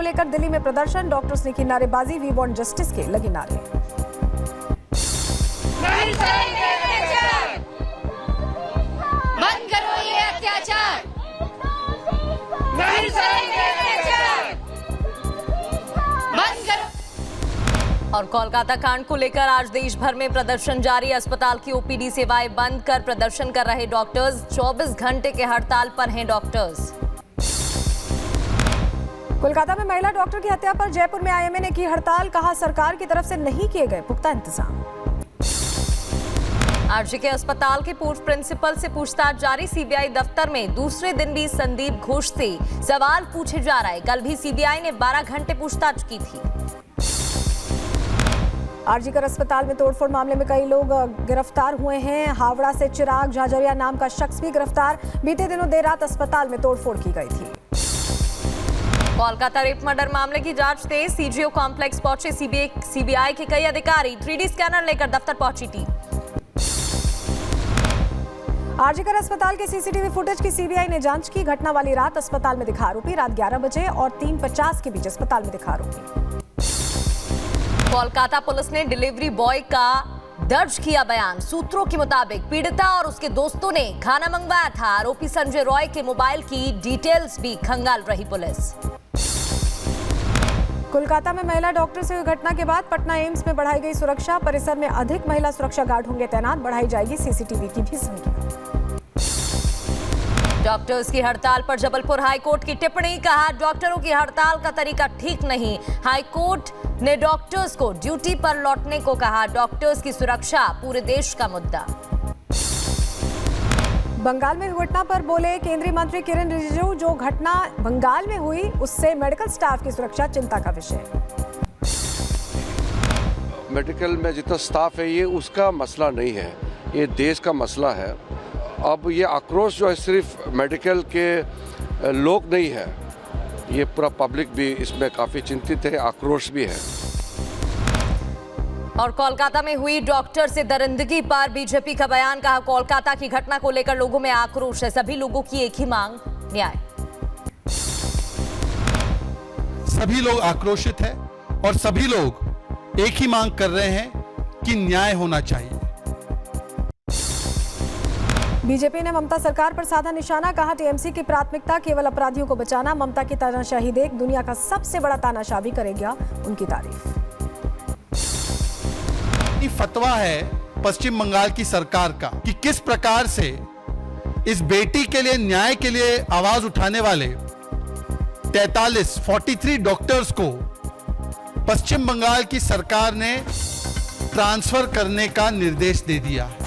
को लेकर दिल्ली में प्रदर्शन, डॉक्टर्स ने की नारेबाजी, वी वांट जस्टिस के लगे नारे। नहीं सहेंगे अत्याचार, बंद करो ये अत्याचार, नहीं सहेंगे अत्याचार, बंद करो। और कोलकाता कांड को लेकर आज देश भर में प्रदर्शन जारी, अस्पताल की ओपीडी सेवाएं बंद कर प्रदर्शन कर रहे डॉक्टर्स, 24 घंटे के हड़ताल पर हैं डॉक्टर्स। कोलकाता में महिला डॉक्टर की हत्या पर जयपुर में आईएमए ने की हड़ताल, कहा सरकार की तरफ से नहीं किए गए पुख्ता इंतजाम। आरजी के अस्पताल के पूर्व प्रिंसिपल से पूछताछ जारी, सीबीआई दफ्तर में दूसरे दिन भी संदीप घोष से सवाल पूछे जा रहे, कल भी सीबीआई ने 12 घंटे पूछताछ की थी। आरजीकर अस्पताल में तोड़फोड़ मामले में कई लोग गिरफ्तार हुए हैं, हावड़ा से चिराग झाझरिया नाम का शख्स भी गिरफ्तार, बीते दिनों देर रात अस्पताल में तोड़फोड़ की गई थी। कोलकाता रेप मर्डर मामले की जांच तेज, सीजीओ कॉम्प्लेक्स पहुंचे सीबीआई के कई अधिकारी, 3D स्कैनर लेकर दफ्तर पहुंची टीम। आरजीकर अस्पताल के सीसीटीवी फुटेज की सीबीआई ने जांच की, घटना वाली रात अस्पताल में दिखा आरोपी, रात 11 बजे और 3:50 के बीच अस्पताल में दिखा आरोपी। कोलकाता पुलिस ने डिलीवरी बॉय का दर्ज किया बयान, सूत्रों के मुताबिक पीड़िता और उसके दोस्तों ने खाना मंगवाया था, आरोपी संजय रॉय के मोबाइल की डिटेल्स भी खंगाल रही पुलिस। कोलकाता में महिला डॉक्टर से हुई घटना के बाद पटना एम्स में बढ़ाई गई सुरक्षा, परिसर में अधिक महिला सुरक्षा गार्ड होंगे तैनात, बढ़ाई जाएगी सीसीटीवी की भी संख्या। डॉक्टर्स की हड़ताल पर जबलपुर हाईकोर्ट की टिप्पणी, कहा डॉक्टरों की हड़ताल का तरीका ठीक नहीं, हाईकोर्ट ने डॉक्टर्स को ड्यूटी पर लौटने को कहा, डॉक्टर्स की सुरक्षा पूरे देश का मुद्दा। बंगाल में हुई घटना पर बोले केंद्रीय मंत्री किरेन रिजिजू, जो घटना बंगाल में हुई उससे मेडिकल स्टाफ की सुरक्षा चिंता का विषय। मेडिकल में जितना स्टाफ है ये उसका मसला नहीं है, ये देश का मसला है। अब ये आक्रोश जो है सिर्फ मेडिकल के लोग नहीं है, ये पूरा पब्लिक भी इसमें काफी चिंतित है, आक्रोश भी है। और कोलकाता में हुई डॉक्टर से दरिंदगी पर बीजेपी का बयान, कहा कोलकाता की घटना को लेकर लोगों में आक्रोश है, सभी लोगों की एक ही मांग, न्याय। सभी लोग आक्रोशित हैं और सभी लोग एक ही मांग कर रहे हैं कि न्याय होना चाहिए। बीजेपी ने ममता सरकार पर साधा निशाना, कहा टीएमसी की प्राथमिकता केवल अपराधियों को बचाना, ममता की तानाशाही देख दुनिया का सबसे बड़ा तानाशाह भी करेगा उनकी तारीफ। फतवा है पश्चिम बंगाल की सरकार का कि किस प्रकार से इस बेटी के लिए न्याय के लिए आवाज उठाने वाले 43 डॉक्टर्स को पश्चिम बंगाल की सरकार ने ट्रांसफर करने का निर्देश दे दिया है।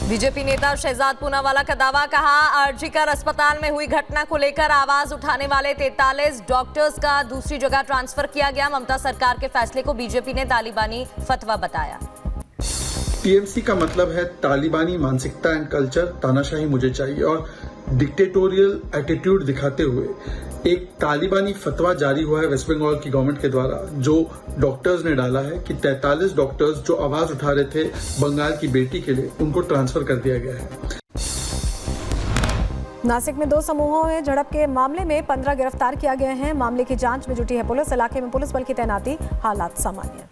बीजेपी नेता शहजाद पूनावाला का दावा, कहा आरजीकर अस्पताल में हुई घटना को लेकर आवाज उठाने वाले 43 डॉक्टर्स का दूसरी जगह ट्रांसफर किया गया, ममता सरकार के फैसले को बीजेपी ने तालिबानी फतवा बताया। टीएमसी का मतलब है तालिबानी मानसिकता एंड कल्चर, तानाशाही मुझे चाहिए, और डिक्टेटोरियल एटीट्यूड दिखाते हुए एक तालिबानी फतवा जारी हुआ है वेस्ट बंगाल की गवर्नमेंट के द्वारा, जो डॉक्टर्स ने डाला है कि 43 डॉक्टर्स जो आवाज उठा रहे थे बंगाल की बेटी के लिए, उनको ट्रांसफर कर दिया गया है। नासिक में 2 समूहों में झड़प के मामले में 15 गिरफ्तार किया गए हैं, मामले की जांच में जुटी है पुलिस, इलाके में पुलिस बल की तैनाती, हालात सामान्य।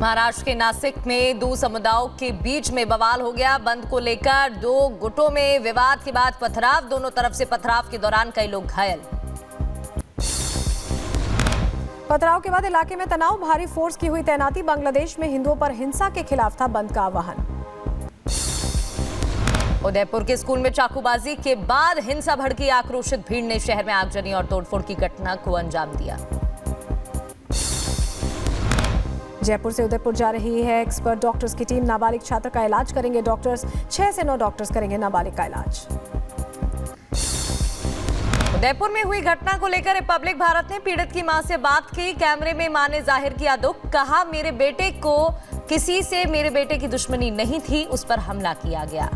महाराष्ट्र के नासिक में 2 समुदायों के बीच में बवाल हो गया, बंद को लेकर 2 गुटों में विवाद के बाद पथराव, दोनों तरफ से पथराव के दौरान कई लोग घायल। पथराव के बाद इलाके में तनाव, भारी फोर्स की हुई तैनाती, बांग्लादेश में हिंदुओं पर हिंसा के खिलाफ था बंद का आह्वान। उदयपुर के स्कूल में चाकूबाजी के बाद हिंसा भड़की, आक्रोशित भीड़ ने शहर में आगजनी और तोड़फोड़ की घटना को अंजाम दिया। जयपुर से उदयपुर जा रही है एक्सपर्ट डॉक्टर्स की टीम, नाबालिग छात्र का इलाज करेंगे डॉक्टर्स, 6 से 9 डॉक्टर्स करेंगे नाबालिग का इलाज। उदयपुर में हुई घटना को लेकर रिपब्लिक भारत ने पीड़ित की मां से बात की, कैमरे में मां ने जाहिर किया दुख, कहा मेरे बेटे को किसी से मेरे बेटे की दुश्मनी नहीं थी, उस पर हमला किया गया।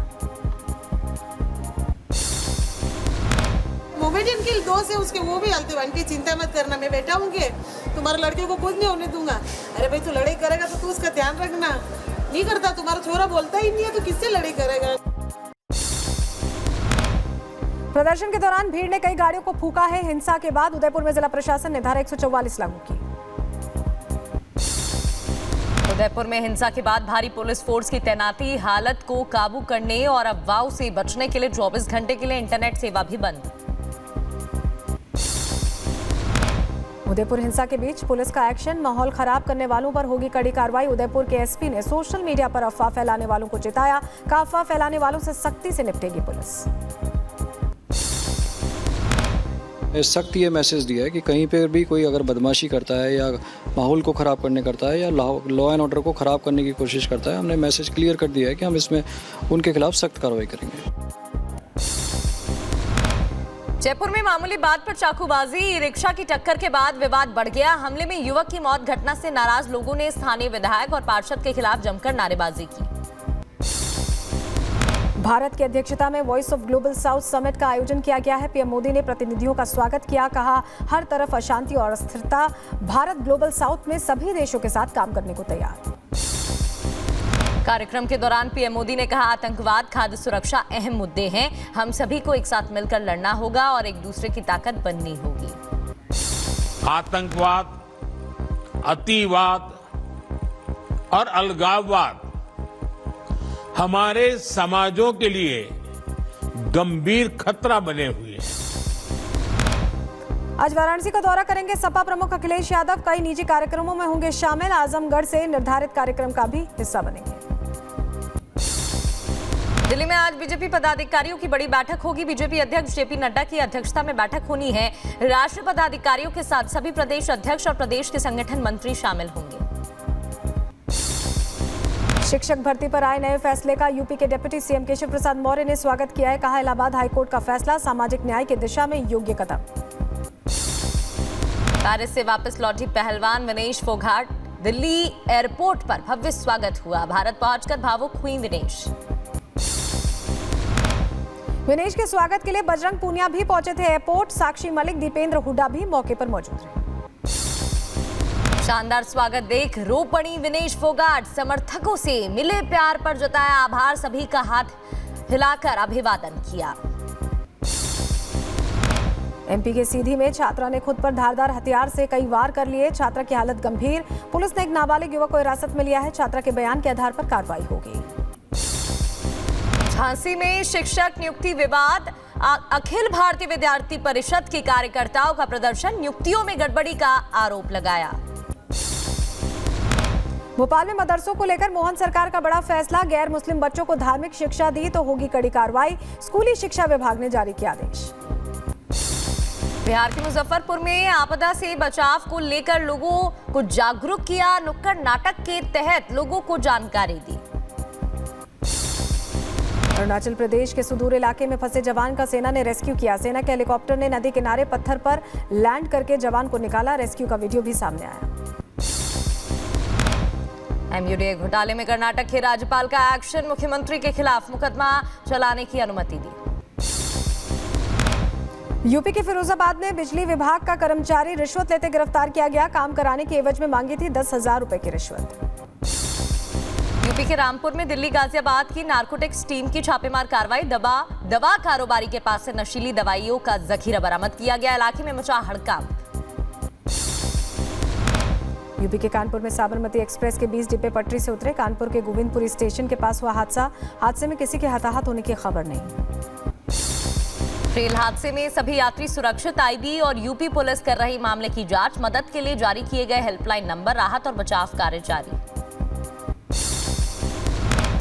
मोमेडियन की दोस्त है उसके, वो भी आलते की चिंता मत करना, मैं बैठा हूँगे, तुम्हारे लड़के को कुछ नहीं होने दूंगा। अरे भाई तू लड़ाई करेगा तो तू उसका ध्यान रखना, नहीं करता, तुम्हारा छोरा बोलता ही नहीं है तो किससे लड़ाई करेगा। प्रदर्शन के दौरान भीड़ ने कई गाड़ियों को फूका है। हिंसा के बाद उदयपुर में जिला प्रशासन ने धारा 144 लागू की। उदयपुर में हिंसा के बाद भारी पुलिस फोर्स की तैनाती, हालत को काबू करने और अफवाहों से बचने के लिए 24 घंटे के लिए इंटरनेट सेवा भी बंद। उदयपुर हिंसा के बीच पुलिस का एक्शन, माहौल खराब करने वालों पर होगी कड़ी कार्रवाई। उदयपुर के एसपी ने सोशल मीडिया पर अफवाह फैलाने वालों को चिताया, कहा अफवाह फैलाने वालों से सख्ती से निपटेगी पुलिस। सख्त ये मैसेज दिया है कि कहीं पर भी कोई अगर बदमाशी करता है या माहौल को ख़राब करने करता है या लॉ एंड ऑर्डर को ख़राब करने की कोशिश करता है, हमने मैसेज क्लियर कर दिया है कि हम इसमें उनके खिलाफ सख्त कार्रवाई करेंगे। जयपुर में मामूली बात पर चाकूबाजी, रिक्शा की टक्कर के बाद विवाद बढ़ गया। हमले में युवक की मौत, घटना से नाराज लोगों ने स्थानीय विधायक और पार्षद के खिलाफ जमकर नारेबाजी की। भारत की अध्यक्षता में voice of global south summit का आयोजन किया गया है। पीएम मोदी ने प्रतिनिधियों का स्वागत किया, कहा हर तरफ अशांति और अस्थिरता, भारत ग्लोबल साउथ में सभी देशों के साथ काम करने को तैयार। कार्यक्रम के दौरान पीएम मोदी ने कहा आतंकवाद, खाद्य सुरक्षा अहम मुद्दे हैं, हम सभी को एक साथ मिलकर लड़ना होगा और एक दूसरे की ताकत बननी होगी। आतंकवाद, अतिवाद और अलगाववाद हमारे समाजों के लिए गंभीर खतरा बने हुए हैं। आज वाराणसी का दौरा करेंगे सपा प्रमुख अखिलेश यादव, कई निजी कार्यक्रमों में होंगे शामिल। आजमगढ़ से निर्धारित कार्यक्रम का भी हिस्सा बनेंगे। दिल्ली में आज बीजेपी पदाधिकारियों की बड़ी बैठक होगी। बीजेपी अध्यक्ष जेपी नड्डा की अध्यक्षता में बैठक होनी है। राष्ट्रीय पदाधिकारियों के साथ सभी प्रदेश अध्यक्ष और प्रदेश के संगठन मंत्री शामिल होंगे। शिक्षक भर्ती पर आए नए फैसले का यूपी के डिप्टी सीएम केशव प्रसाद मौर्य ने स्वागत किया है, कहा इलाहाबाद हाईकोर्ट का फैसला सामाजिक न्याय की दिशा में योग्य कदम। पेरिस से वापस लौटी पहलवान विनेश फोगाट, दिल्ली एयरपोर्ट पर भव्य स्वागत हुआ। भारत पहुंचकर भावुक हुई विनेश। विनेश के स्वागत के लिए बजरंग पूनिया भी पहुंचे थे एयरपोर्ट। साक्षी मलिक, दीपेंद्र हुड्डा भी मौके पर मौजूद रहे। शानदार स्वागत देख रो पड़ी विनेश फोगाट, समर्थकों से मिले प्यार पर जताया आभार, सभी का हाथ हिलाकर अभिवादन किया। एमपी के सीधी में छात्रा ने खुद पर धारदार हथियार से कई वार कर लिए, छात्रा की हालत गंभीर। पुलिस ने एक नाबालिग युवक को हिरासत में लिया है, छात्रा के बयान के आधार पर कार्रवाई होगी। झांसी में शिक्षक नियुक्ति विवाद, अखिल भारतीय विद्यार्थी परिषद के कार्यकर्ताओं का प्रदर्शन, नियुक्तियों में गड़बड़ी का आरोप लगाया। भोपाल में मदरसों को लेकर मोहन सरकार का बड़ा फैसला, गैर मुस्लिम बच्चों को धार्मिक शिक्षा दी तो होगी कड़ी कार्रवाई, स्कूली शिक्षा विभाग ने जारी किया आदेश। बिहार के मुजफ्फरपुर में आपदा से बचाव को लेकर लोगों को जागरूक किया, नुक्कड़ नाटक के तहत लोगों को जानकारी दी। अरुणाचल प्रदेश के सुदूर इलाके में फंसे जवान का सेना ने रेस्क्यू किया। सेना के हेलीकॉप्टर ने नदी किनारे पत्थर पर लैंड करके जवान को निकाला, रेस्क्यू का वीडियो भी सामने आया। एमयूडीए घोटाले में कर्नाटक के राज्यपाल का एक्शन, मुख्यमंत्री के खिलाफ मुकदमा चलाने की अनुमति दी। यूपी के फिरोजाबाद में बिजली विभाग का कर्मचारी रिश्वत लेते गिरफ्तार किया गया, काम कराने की एवज में मांगी थी 10,000 रुपए की रिश्वत। यूपी के रामपुर में दिल्ली गाजियाबाद की नारकोटिक्स टीम की छापेमार कार्रवाई, दवा कारोबारी के पास से नशीली दवाइयों का जखीरा बरामद किया गया, इलाके में मचा हड़कंप। यूपी के कानपुर में साबरमती एक्सप्रेस के 20 डिब्बे पटरी से उतरे, कानपुर के गोविंदपुरी स्टेशन के पास हुआ हादसे में किसी के हताहत होने की खबर नहीं। रेल हादसे में सभी यात्री सुरक्षित, आईबी और यूपी पुलिस कर रही मामले की जांच, मदद के लिए जारी किए गए हेल्पलाइन नंबर, राहत और बचाव कार्य जारी।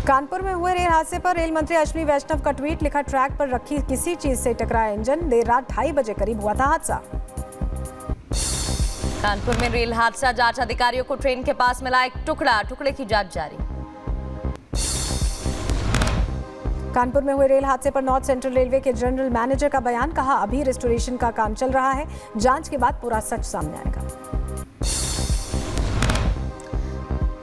कानपुर में हुए रेल हादसे पर रेल मंत्री अश्विनी वैष्णव का ट्वीट, लिखा ट्रैक पर रखी किसी चीज से टकराया इंजन, देर रात 2:30 बजे करीब हुआ था हादसा। कानपुर में रेल हादसा, जांच अधिकारियों को ट्रेन के पास मिला एक टुकड़े की जांच जारी। कानपुर में हुए रेल हादसे पर नॉर्थ सेंट्रल रेलवे के जनरल मैनेजर का बयान, कहा अभी रिस्टोरेशन का काम चल रहा है, जांच के बाद पूरा सच सामने आएगा।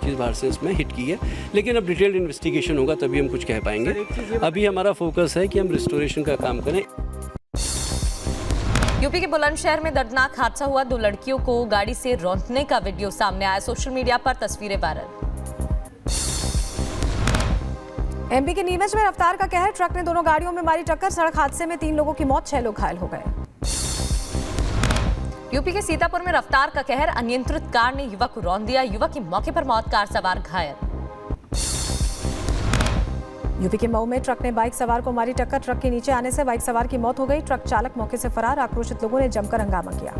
जिस बार से इसमें हिट की है, लेकिन अब डिटेल्ड इन्वेस्टिगेशन होगा तभी हम कुछ कह पाएंगे। अभी हमारा फोकस है कि हम रिस्टोरेशन का काम करें। यूपी के बुलंदशहर में दर्दनाक हादसा हुआ, 2 लड़कियों को गाड़ी से रौंदने का वीडियो सामने आया, सोशल मीडिया पर तस्वीरें वायरल। एमपी के नीमच में रफ्तार का कहर, ट्रक ने दोनों गाड़ियों में मारी टक्कर। सड़क हादसे में 3 लोगों की मौत, 6 लोग घायल हो गए। यूपी के सीतापुर में रफ्तार का कहर, अनियंत्रित कार ने युवक को रौंद दिया। युवक की मौके पर मौत, कार सवार घायल। यूपी के मऊ में ट्रक ने बाइक सवार को मारी टक्कर। ट्रक के नीचे आने से बाइक सवार की मौत हो गई। ट्रक चालक मौके से फरार। आक्रोशित लोगों ने जमकर हंगामा किया।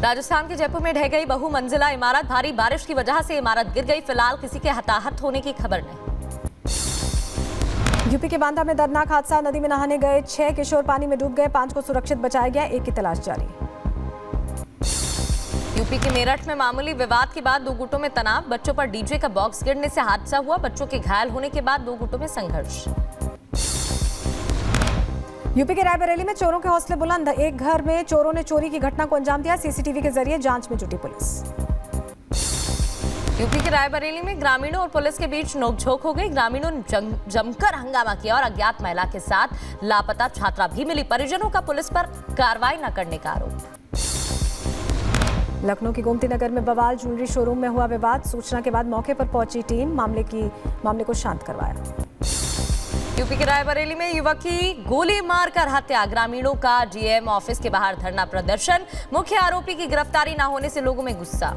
राजस्थान के जयपुर में ढह गई बहुमंजिला इमारत, भारी बारिश की वजह से इमारत गिर गई। फिलहाल किसी के हताहत होने की खबर नहीं। यूपी के बांदा में दर्दनाक हादसा, नदी में नहाने गए 6 किशोर पानी में डूब गए। 5 को सुरक्षित बचाया गया, 1 की तलाश जारी। यूपी के मेरठ में मामूली विवाद के बाद 2 गुटों में तनाव, बच्चों पर डीजे का बॉक्स गिरने से हादसा हुआ। बच्चों के घायल होने के बाद 2 गुटों में संघर्ष। यूपी के रायबरेली में चोरों के हौसले बुलंद, एक घर में चोरों ने चोरी की घटना को अंजाम दिया। सीसीटीवी के जरिए जांच में जुटी पुलिस। यूपी के रायबरेली में ग्रामीणों और पुलिस के बीच नोकझोंक हो गई। ग्रामीणों ने जमकर हंगामा किया और अज्ञात महिला के साथ लापता छात्रा भी मिली। परिजनों का पुलिस पर कार्रवाई न करने का आरोप। लखनऊ की गोमती नगर में बवाल, ज्वेलरी शोरूम में हुआ विवाद। सूचना के बाद मौके पर पहुंची टीम, मामले को शांत करवाया। यूपी के रायबरेली में युवक की गोली मारकर हत्या, ग्रामीणों का डीएम ऑफिस के बाहर धरना प्रदर्शन। मुख्य आरोपी की गिरफ्तारी न होने से लोगों में गुस्सा।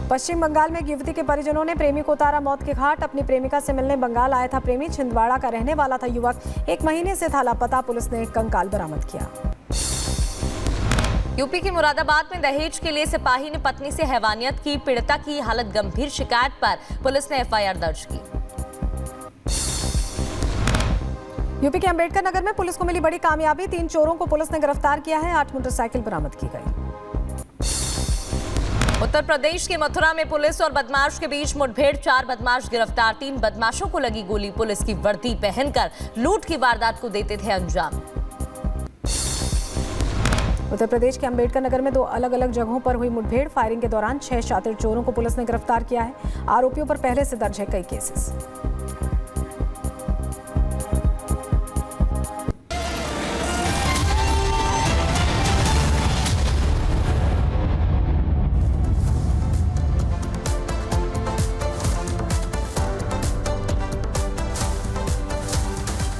पश्चिम बंगाल में एक युवती के परिजनों ने प्रेमी को उतारा मौत के घाट। अपनी प्रेमिका से मिलने बंगाल आया था प्रेमी, छिंदवाड़ा का रहने वाला था युवक। 1 महीने से था लापता, पुलिस ने कंकाल बरामद किया। यूपी के मुरादाबाद में दहेज के लिए सिपाही ने पत्नी से हैवानियत की। पीड़िता की हालत गंभीर, शिकायत पर पुलिस ने एफआईआर दर्ज की। यूपी के अंबेडकर नगर में पुलिस को मिली बड़ी कामयाबी, 3 चोरों को पुलिस ने गिरफ्तार किया है। 8 मोटरसाइकिल बरामद की गई। उत्तर प्रदेश के मथुरा में पुलिस और बदमाश के बीच मुठभेड़, 4 बदमाश गिरफ्तार। 3 बदमाशों को लगी गोली। पुलिस की वर्दी पहनकर लूट की वारदात को देते थे अंजाम। उत्तर प्रदेश के अंबेडकर नगर में 2 अलग-अलग जगहों पर हुई मुठभेड़। फायरिंग के दौरान 6 शातिर चोरों को पुलिस ने गिरफ्तार किया है। आरोपियों पर पहले से दर्ज है कई केसेस।